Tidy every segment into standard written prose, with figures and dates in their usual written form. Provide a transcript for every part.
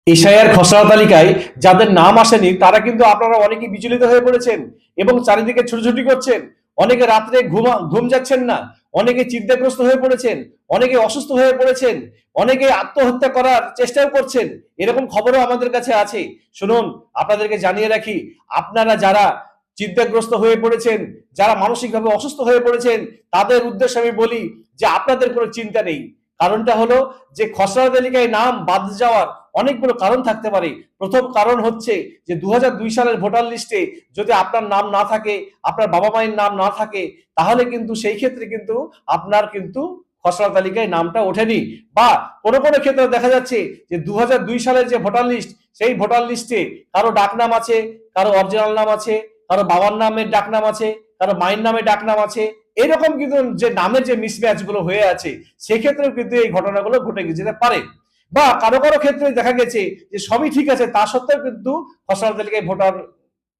এশায়ার খসড়া তালিকায় যাদের নাম আসেনি তারা কিন্তু আপনারা অনেকে বিচলিত হয়ে পড়েছেন এবং চারিদিকে ছুটোছুটি করছেন। অনেকে রাত্রে ঘুম যাচ্ছেন না, অনেকে চিন্তাগ্রস্ত হয়ে পড়েছেন, অনেকে অসুস্থ হয়ে পড়েছেন, অনেকে আত্মহত্যা করার চেষ্টাও করছেন। এরকম খবরও আমাদের কাছে আছে। শুনুন, আপনাদেরকে জানিয়ে রাখি, আপনারা যারা চিন্তাগ্রস্ত হয়ে পড়েছেন, যারা মানসিকভাবে অসুস্থ হয়ে পড়েছেন, তাদের উদ্দেশ্যে আমি বলি যে আপনাদের কোনো চিন্তা নেই। কারণটা হলো যে খসড়া তালিকায় নাম বাদ যাওয়ার অনেকগুলো কারণ থাকতে পারে। প্রথম কারণ হচ্ছে যে 2002 সালের ভোটার লিস্টে যদি আপনার নাম না থাকে, আপনার বাবা মায়ের নাম না থাকে, তাহলে কিন্তু সেই ক্ষেত্রে কিন্তু আপনার কিন্তু খসড়া তালিকায় নামটা ওঠেনি। বা কোনো কোনো ক্ষেত্রে দেখা যাচ্ছে যে 2002 সালের যে ভোটার লিস্ট, সেই ভোটার লিস্টে কারো ডাকনাম আছে, কারো অরিজিনাল নাম আছে, কারো বাবার নামের ডাকনাম আছে, কারো মায়ের নামে ডাকনাম আছে। এরকম কিন্তু যে নামের যে মিসম্যাচ গুলো হয়ে আছে, সেক্ষেত্রেও কিন্তু এই ঘটনাগুলো ঘটে যেতে পারে। বা কারো কারো ক্ষেত্রে দেখা গেছে যে সবই ঠিক আছে, তা সত্ত্বেও কিন্তু খসড়া তালিকায় ভোটার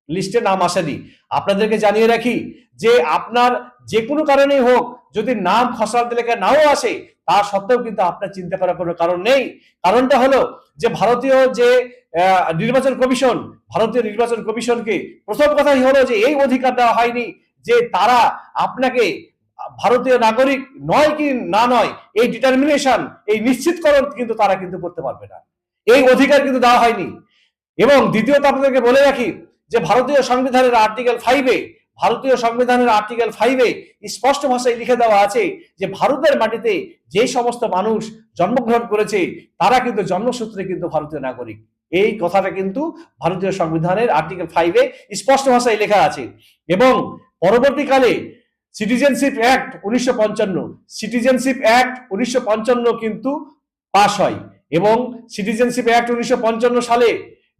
লিস্টে নাম আসেনি। আপনাদেরকে জানিয়ে রাখি যে আপনার যে কোনো কারণেই হোক, যদি নাম খসড়া তালিকায় নাও আসে, তা সত্ত্বেও কিন্তু আপনার চিন্তা করার কোনো কারণ নেই। কারণটা হলো যে ভারতীয় নির্বাচন কমিশনকে প্রথম কথাই হলো যে এই অধিকার দেওয়া হয়নি যে তারা আপনাকে ভারতীয় নাগরিক নয় কি না নয়, এই ডিটারমিনেশন, এই নিশ্চিতকরণ কিন্তু তারা কিন্তু করতে পারবে না। এই অধিকার কিন্তু দেওয়া হয়নি। এবং দ্বিতীয়ত আপনাদেরকে বলে রাখি যে ভারতীয় সংবিধানের আর্টিকেল 5-এ স্পষ্ট ভাষায় লিখে দেওয়া আছে যে ভারতের মাটিতে যে সমস্ত মানুষ জন্মগ্রহণ করেছে তারা কিন্তু জন্মসূত্রে কিন্তু ভারতীয় নাগরিক। এই কথাটা কিন্তু ভারতীয় সংবিধানের আর্টিকেল 5-এ স্পষ্ট ভাষায় লেখা আছে। এবং পরবর্তীকালে সিটিজেনশিপ অ্যাক্ট 1955 কিন্তু পাশ হয়। এবং সিটিজেনশিপ অ্যাক্ট 1955 সালে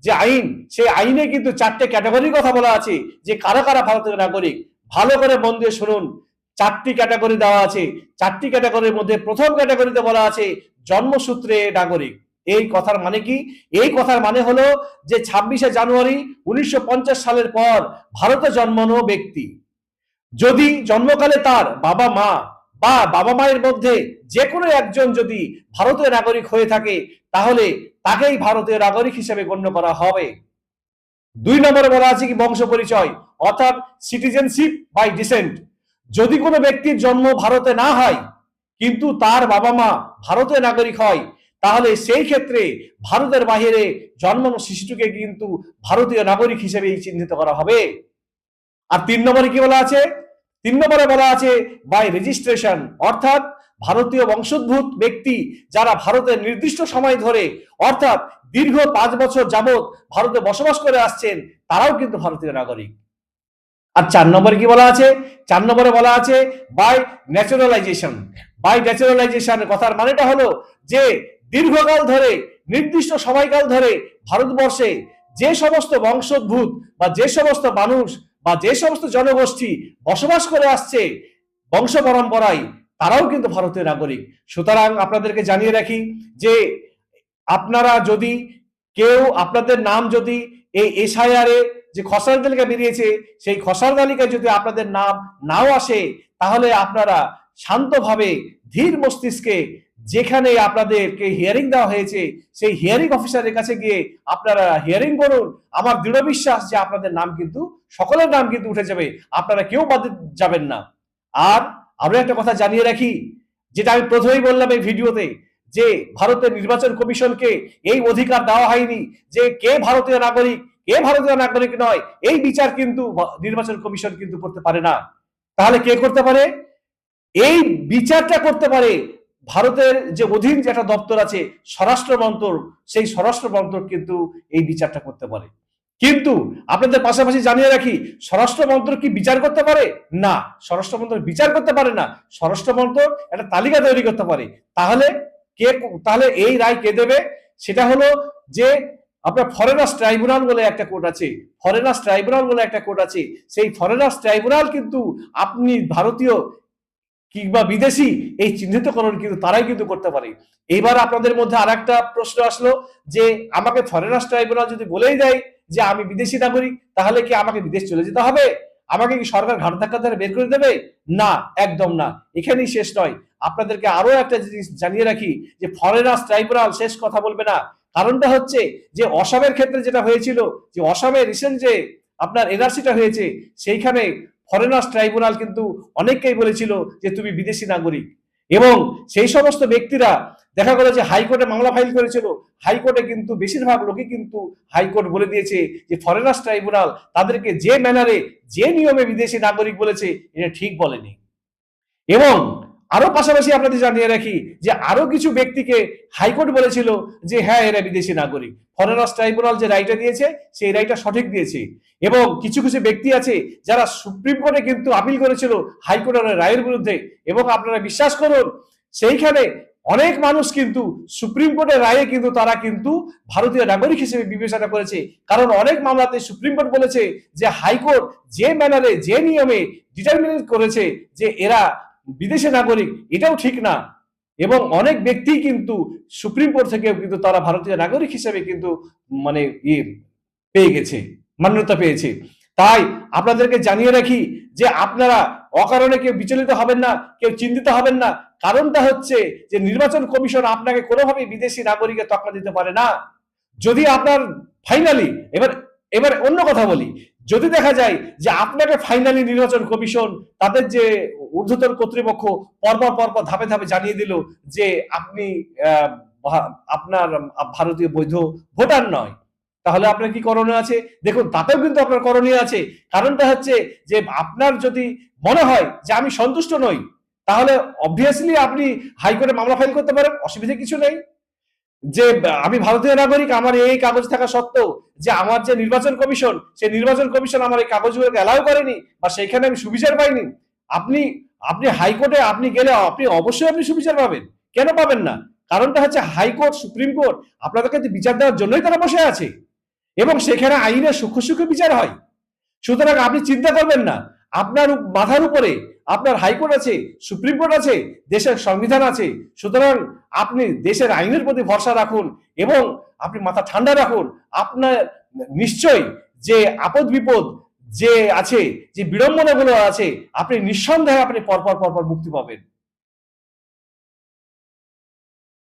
যে আইন, সেই আইনে কিন্তু 4টে ক্যাটাগরির কথা বলা আছে যে কারা কারা ভারতীয় নাগরিক। ভালো করে মন দিয়ে শুনুন, 4টি ক্যাটাগরি দেওয়া আছে। 4টি ক্যাটাগরির মধ্যে প্রথম ক্যাটাগরিতে বলা আছে জন্মসূত্রে নাগরিক। এই কথার মানে কি? এই কথার মানে হলো যে 26শে জানুয়ারি 1950 সালের পর ভারতে জন্মানো ব্যক্তি যদি জন্মকালে তার বাবা মা বা বাবা মায়ের মধ্যে যে কোনো একজন যদি ভারতীয় নাগরিক হয়ে থাকে, তাহলে তাকেই ভারতীয় নাগরিক হিসেবে গণ্য করা হবে। 2 নম্বরে বলা আছে কি বংশ পরিচয়, অর্থাৎ সিটিজেনশিপ বাই ডিসেন্ট। যদি কোনো ব্যক্তির জন্ম ভারতে না হয় কিন্তু তার বাবা মা ভারতীয় নাগরিক হয়, তাহলে সেই ক্ষেত্রে ভারতের বাহিরে জন্মানো শিশুটিকে কিন্তু ভারতীয় নাগরিক হিসেবে চিহ্নিত করা হবে। আর 3 নম্বরে কি বলা আছে? 3 নম্বরে বলা আছে বাই রেজিস্ট্রেশন, অর্থাৎ ভারতীয় বংশোদ্ভূত ব্যক্তি যারা ভারতের নির্দিষ্ট সময় ধরে, অর্থাৎ দীর্ঘ 5 বছর যাবত ভারতে বসবাস করে আসছেন, তারাও কিন্তু ভারতীয় নাগরিক। আর 4 নম্বরে কি বলা আছে? 4 নম্বরে বলা আছে বাই ন্যাচারালাইজেশন। বাই ন্যাচারালাইজেশন কথার মানেটা হলো যে দীর্ঘকাল ধরে, নির্দিষ্ট সময়কাল ধরে ভারতবর্ষে যে সমস্ত বংশোদ্ভূত বা যে সমস্ত মানুষ বা যে সমস্ত জনগোষ্ঠী বসবাস করে আসছে বংশ পরম্পরায়, তারাও কিন্তু ভারতীয় নাগরিক। সুতরাং আপনাদেরকে জানিয়ে রাখি যে আপনারা যদি আপনাদের নাম যদি এই এসআইআর এ যে খসড়া তালিকা বেরিয়েছে, সেই খসড়া তালিকায় যদি আপনাদের নাম নাও আসে, তাহলে আপনারা শান্তভাবে ধীর মস্তিষ্কে যেখানে আপনাদেরকে হিয়ারিং দেওয়া হয়েছে, সেই হিয়ারিং অফিসারের কাছে গিয়ে আপনারা হিয়ারিং করুন। আমার দৃঢ় বিশ্বাস যে আপনাদের নাম কিন্তু, সকলের নাম কিন্তু উঠে যাবে, আপনারা কেউ বাদ যাবেন না। আর আরো একটা কথা জানিয়ে রাখি, যেটা আমি প্রথমেই বললাম এই ভিডিওতে, যে ভারতের নির্বাচন কমিশনকে এই অধিকার দেওয়া হয়নি যে কে ভারতীয় নাগরিক, কে ভারতীয় নাগরিক নয়, এই বিচার কিন্তু নির্বাচন কমিশন কিন্তু করতে পারে না। তাহলে কে করতে পারে? এই বিচারটা করতে পারে ভারতের যে অধীন যে একটা দপ্তর আছে স্বরাষ্ট্র মন্ত্রক, সেই স্বরাষ্ট্র মন্ত্রক কিন্তু এই বিচারটা করতে পারে। কিন্তু আপনাদের পাশাপাশি জানিয়ে রাখি, স্বরাষ্ট্র মন্ত্রক কি বিচার করতে পারে? না, স্বরাষ্ট্র মন্ত্রক বিচার করতে পারে না। স্বরাষ্ট্র মন্ত্রক একটা তালিকা তৈরি করতে পারে। তাহলে তাহলে এই রায় কে দেবে? সেটা হলো যে আপনার ফরেনার্স ট্রাইব্যুনাল বলে একটা কোর্ট আছে। ফরেনার্স ট্রাইব্যুনাল বলে একটা কোর্ট আছে। সেই ফরেনার্স ট্রাইব্যুনাল কিন্তু আপনি ভারতীয় কিংবা বিদেশি, এই চিহ্নিতকরণ কিন্তু তারাই কিন্তু করতে পারে। এইবার আপনাদের মধ্যে আর একটা প্রশ্ন আসলো যে আমাকে ফরেনার্স ট্রাইব্যুনাল যদি বলেই দেয় যে আমি বিদেশি নাগরিক, তাহলে কি আমাকে বিদেশ চলে যেতে হবে? আমাকে কি সরকার ঘাট ধাক্কা ধরে বের করে দেবে? না, একদম না। এখানেই শেষ নয়, আপনাদেরকে আরো একটা জিনিস জানিয়ে রাখি যে ফরেনার্স ট্রাইব্যুনাল শেষ কথা বলবে না। কারণটা হচ্ছে যে অসমের ক্ষেত্রে যেটা হয়েছিল, যে অসমে রিসেন্ট যে আপনার এনআরসিটা হয়েছে, সেইখানে ফরেনার্স ট্রাইব্যুনাল কিন্তু অনেককেই বলেছিল যে তুমি বিদেশি নাগরিক, এবং সেই সমস্ত ব্যক্তিরা দেখা গেল যে হাইকোর্টে মামলা ফাইল করেছিল। হাইকোর্টে কিন্তু বেশিরভাগ লোকই কিন্তু হাইকোর্ট বলে দিয়েছে যে ফরেনার্স ট্রাইব্যুনাল তাদেরকে যে ম্যানারে যে নিয়মে বিদেশি নাগরিক বলেছে এটা ঠিক বলেনি। এবং আরো পাশাপাশি আপনাদের জানিয়ে রাখি যে আরো কিছু ব্যক্তিকে হাইকোর্ট বলেছিল যে হ্যাঁ এরা বিদেশি নাগরিক। ফরেনার্স ট্রাইব্যুনাল যে রায়টা দিয়েছে সেই রায়টা সঠিক দিয়েছে। এবং কিছু কিছু ব্যক্তি আছে যারা সুপ্রিম কোর্টে কিন্তু আপিল করেছিল হাইকোর্টের রায়ের বিরুদ্ধে, এবং আপনারা বিশ্বাস করুন সেইখানে অনেক মানুষ কিন্তু সুপ্রিম কোর্টের রায়ে কিন্তু তারা কিন্তু ভারতীয় নাগরিক হিসেবে বিবেচনা করেছে। কারণ অনেক মামলাতে সুপ্রিম কোর্ট বলেছে যে হাইকোর্ট যে ম্যানারে যে নিয়মে ডিটারমিনেট করেছে যে এরা বিদেশি নাগরিক, এটাও ঠিক না। এবং অনেক ব্যক্তি কিন্তু সুপ্রিম কোর্ট থেকে কিন্তু তারা ভারতীয় নাগরিক হিসেবে কিন্তু মানে পেয়ে গেছে, মান্যতা পেয়েছে। তাই আপনাদেরকে জানিয়ে রাখি যে আপনারা অকারণে কেউ বিচলিত হবেন না, কেউ চিন্তিত হবেন না। কারণটা হচ্ছে যে নির্বাচন কমিশন আপনাকে কোনোভাবেই বিদেশি নাগরিকের তকমা দিতে পারে না। যদি আপনার ফাইনালি এবার এবার অন্য কথা বলি, যদি দেখা যায় যে আপনাকে ফাইনালি নির্বাচন কমিশন তাদের যে ঊর্ধ্বতন কর্তৃপক্ষ পরপর পরপর ধাপে ধাপে জানিয়ে দিল যে আপনি আপনার ভারতীয় বৈধ ভোটার নয়, তাহলে আপনার কি করণীয় আছে? দেখুন, তাতেও কিন্তু আপনার করণীয় আছে। কারণটা হচ্ছে যে আপনার যদি মনে হয় যে আমি সন্তুষ্ট নই, তাহলে অবভিয়াসলি আপনি হাইকোর্টে মামলা ফাইল করতে পারেন, অসুবিধা কিছু নেই। যে আমি ভারতীয় নাগরিক, আমার এই কাগজ থাকা সত্ত্বেও যে আমার যে নির্বাচন কমিশন, সেই নির্বাচন কমিশন আমার এই কাগজগুলোকে অ্যালাউ করেনি বা সেইখানে আমি সুবিচার পাইনি। আপনি আপনি হাইকোর্টে আপনি গেলে আপনি অবশ্যই আপনি সুবিচার পাবেন। কেন পাবেন না? কারণটা হচ্ছে হাইকোর্ট, সুপ্রিম কোর্ট আপনাদেরকে বিচার দেওয়ার জন্যই তারা বসে আছে, এবং সেখানে আইনের সূক্ষ্ম সূক্ষ্ম বিচার হয়। সুতরাং আপনি চিন্তা করবেন না, আপনার মাথার উপরে আপনার হাইকোর্ট আছে, সুপ্রিম কোর্ট আছে, দেশের সংবিধান আছে। সুতরাং আপনি দেশের আইনের প্রতি ভরসা রাখুন এবং আপনি মাথা ঠান্ডা রাখুন। আপনার নিশ্চয়ই যে আপদ বিপদ যে আছে, যে বিড়ম্বনাগুলো আছে, আপনি নিঃসন্দেহে আপনি পরপর পরপর মুক্তি পাবেন।